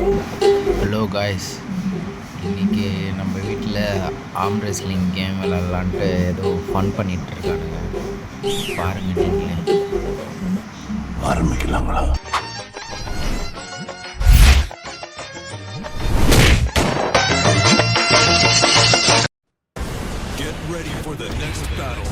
Hello guys, இன்றைக்கி நம்ம வீட்டில் ஆர்ம் ரெஸ்லிங் கேம் விளாட்லான்ட்டு ஏதோ ஃபன் பண்ணிகிட்ருக்கானுங்க. பாருங்கள் நீங்களே. ஆரம்பிக்கலாங்களா? Get ready for the next battle.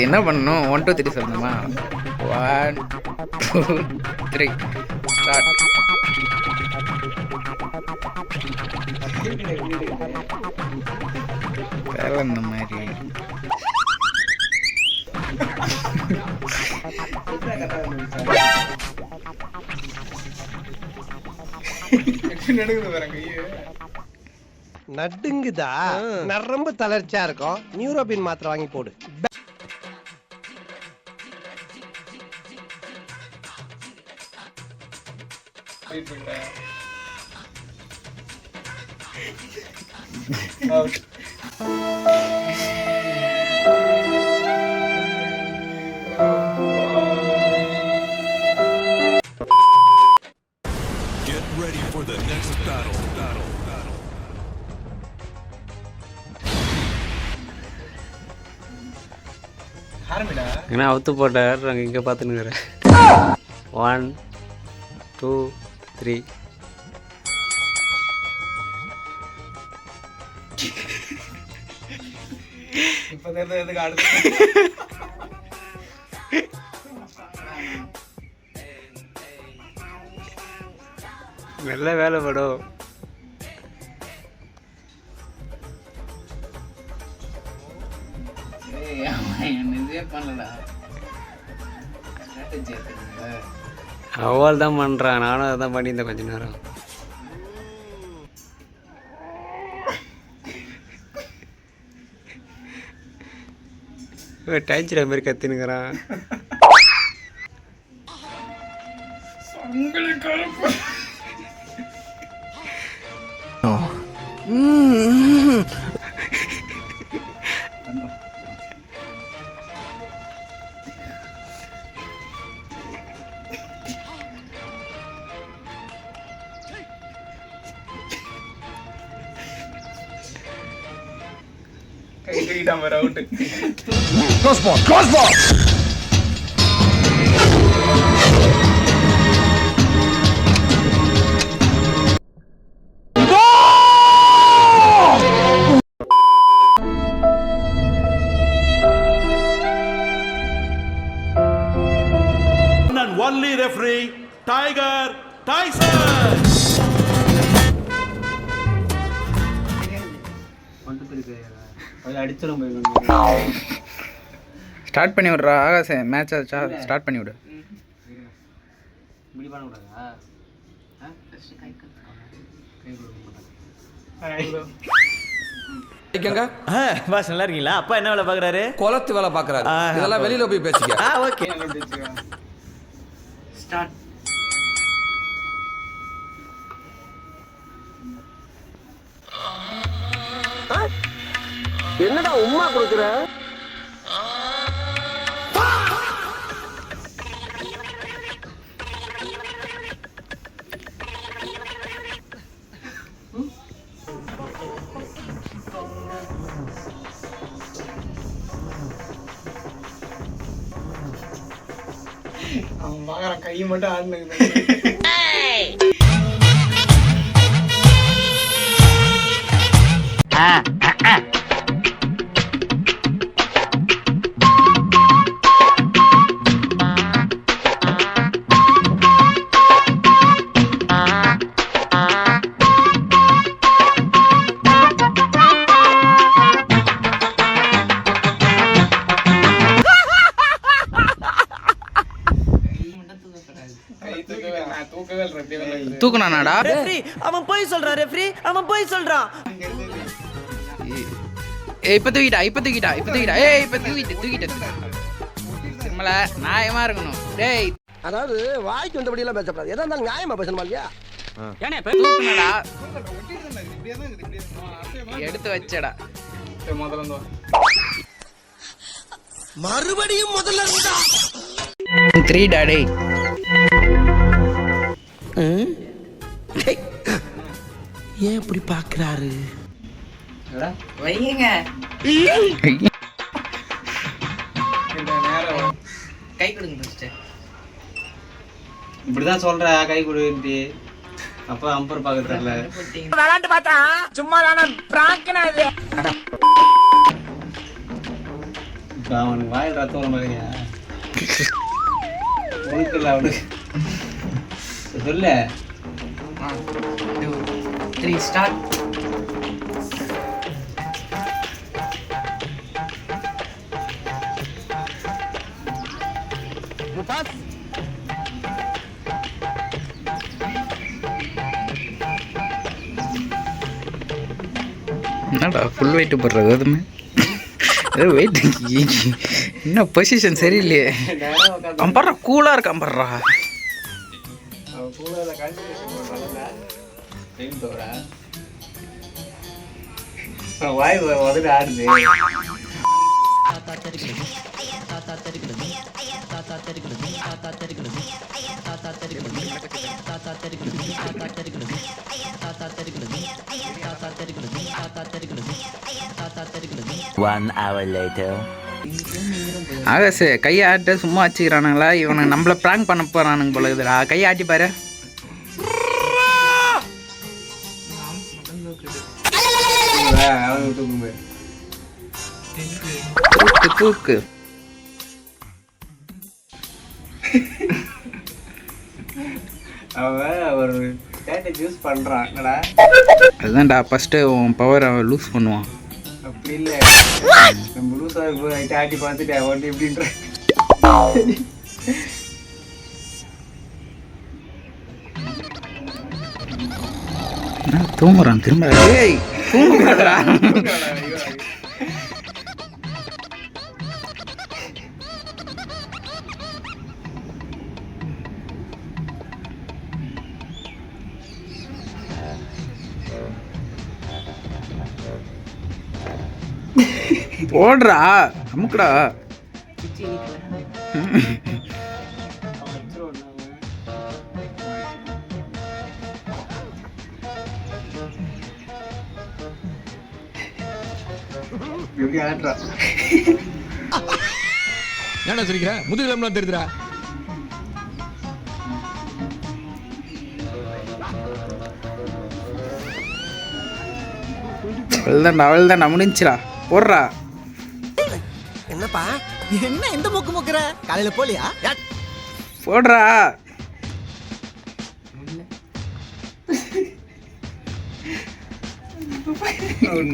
என்ன பண்ணணும்? 1 2 3 சொல்லணுமா? 1 2 3 ஸ்டார்ட். வேலை இந்த மாதிரி நடுங்குதா? நரம்பு தளர்ச்சியா இருக்கும். நியூரோபின் மாத்திரை வாங்கி போடு. Get ready for the next battle. ஏன்னா அவுத்து போட்டார். நாங்கள் இங்கே பார்த்துன்னு 1 2 3 நல்ல வேலை படும். அவள் தான் பண்ணுறான், நானும் அதை தான் பண்ணியிருந்தேன் கொஞ்ச நேரம். டைச்சிட மாதிரி கத்தினுங்கிறான். Only referee Tiger Tyson. Start பண்ணி விட்றா. ஆகாச மேட்சை ஸ்டார்ட் பண்ணி விடு. பாஸ் நல்லா இருக்கீங்களா? அப்பா என்ன வேலை பாக்குறாரு? குளத்து வேலை பாக்குறாரு. இதெல்லாம் வெளியில போய் பேசிக்க. ஓகே. ஸ்டார்ட். என்னடா உம்மா கொடுக்குற? அவன் பாக்குற கை மட்டும் ஆடுனுங்க. தூக்குனாடா. ரெஃப்ரி அவன் போய் சொல்றான். ரெஃப்ரி அவன் போய் சொல்றான். இப்ப தூக்கிட்டா. ஏய் இப்ப தூக்கிட்ட. திருமல நியாயமா இருக்கணும். டேய், அதாவது வாய்க்கு வந்தபடி எல்லாம் பேசப்படாது. எதா இருந்தாலும் நியாயமா பேசணுமா இல்லையா? தூக்குனடா. எடுத்து வச்சடா. மறுபடியும் முதல்ல இருந்தா 3 டாடே. ஏன் இப்படி பாக்குறாரு? வையுங்க. கை கொடுங்க ஃபர்ஸ்ட். இப்படிதான் சொல்ற கை கொடுன்ட்டு. அப்ப அம்பர் பாக்கறதுல விளையாண்டு பார்த்தா சும்மா தானே பிராங்க்னா இது. அவனுக்கு வாயில் ரத்தம் வர மாதிரியா உனக்கு இல்லை அவனுக்கு சொல்லு. 1 2 3 ஸ்டார்ட். என்னடா ஃபுல் வெயிட் போடுறது அதுமே வெயிட் என்ன பொசிஷன் சரியில்லையே. அம்பர்றா கூலா இருக்கு அம்பர்றா. வாய் உதவி ஆடுது. ஆகாசு கையை ஆட்ட சும்மா வச்சுக்கிறானுங்களா இவனை நம்மள ப்ராங்க் பண்ண போறானுங்க போல இருக்குதுடா. கையை ஆட்டி பாரு. தூக்கு தூக்கு. அவன் ஒரு ஸ்ட்ராட்டஜி யூஸ் பண்றான். என்னடா அதுதான்டா ஃபர்ஸ்ட்டு உன் பவர் அவன் லூஸ் பண்ணுவான். அப்படி இல்லை, நம்ம லூஸா ஆட்டி பார்த்துட்டு அவன் எப்படின்ற தூங்குறான் திரும்ப. ஏய் தூங்குறா. ஓடுறா அமுக்குடா. எப்படி ஆடுறா. என்ன சொல்லிக்கிற முதுகிலம்லாம் தெரியுதுடா. அவள்தான்டா முடிஞ்சிடா. போடுறா. என்னப்பா என்ன எந்த மூக்கு மூக்குற? காலையில போலியா? போடுறா.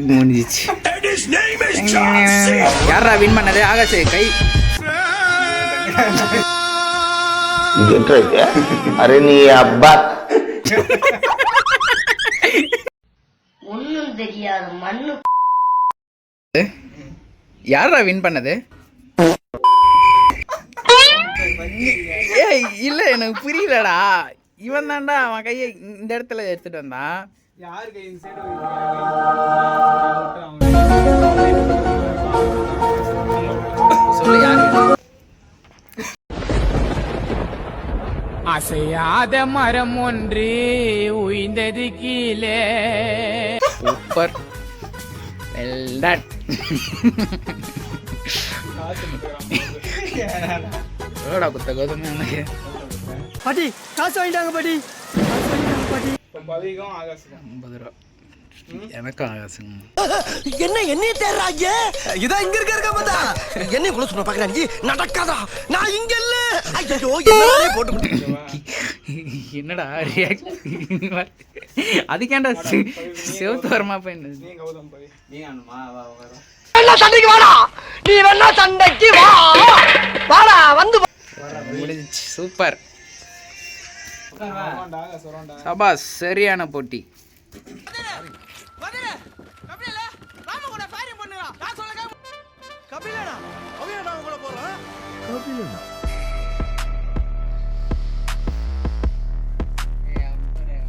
முடிஞ்சிச்சு. யாரா வின் பண்ணது? ஆகாசு கை. அரே நீ அப்பா ஒண்ணும் தெரியாது மண்ணு. யாரா வின் பண்ணது? ஏய் இல்ல எனக்கு புரியலடா. இவன் தான்டா அவன் கையை இந்த இடத்துல எடுத்துட்டு வந்தான். யார் கை சைடு சொல்லு யாரு? அசையாத மரம் ஒன்று உயிர்ந்தது கீழே. சூப்பர். Well done. எவ்வளோடா குத்த கோதுமை எனக்கு? பாட்டி காசு வாங்கிட்டாங்க பாட்டி. 50 ரூபா. எனக்கும் ஆகாசுங்க. என்ன என்னைய தேடுறாங்க? இதான் இங்க இருக்க பார்த்தா என்னைய கூட சொன்ன பாக்குறாங்க. நடக்காதா? நான் இங்க இல்ல. ஐயோ என்னடா போட்டு என்னடா ரியாக்ட் அதுக்கேண்டா செவத்து வரமா போயின்னு. நீ ஆனுமா வா வா. சண்டைக்கு வாடா. நீ வேணா சண்டைக்கு வா. வாடா வந்து முடிஞ்சிச்சு. சூப்பர். சபாஸ் சரியான போட்டி.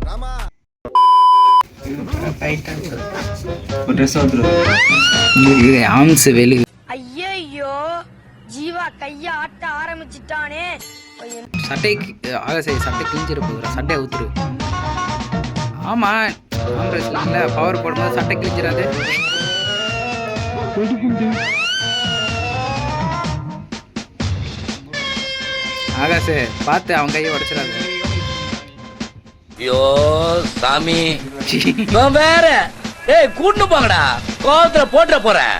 ராமா ஒரு ட்ரெஸ் ஒருத்தர் ஆம்ஸ் வெளி ஐயோ ஜீவா கைய ஆட்ட ஆரம்பிச்சிட்டானே. சட்டை ஆகாசே சட்டை கிழிஞ்சிட போகுதுடா, சட்டையை ஊத்துரு. ஆமா காங்கிரஸ்ல பவர் போடும்போது சட்டை கிழிஞ்சிடாது. ஆகாசே பார்த்து அவன் கையை உடைச்சிடாது. ஐயோ சாமி வேற. ஏய் கூட்டு போங்கடா, கோவத்துல போட்டுற போறேன்.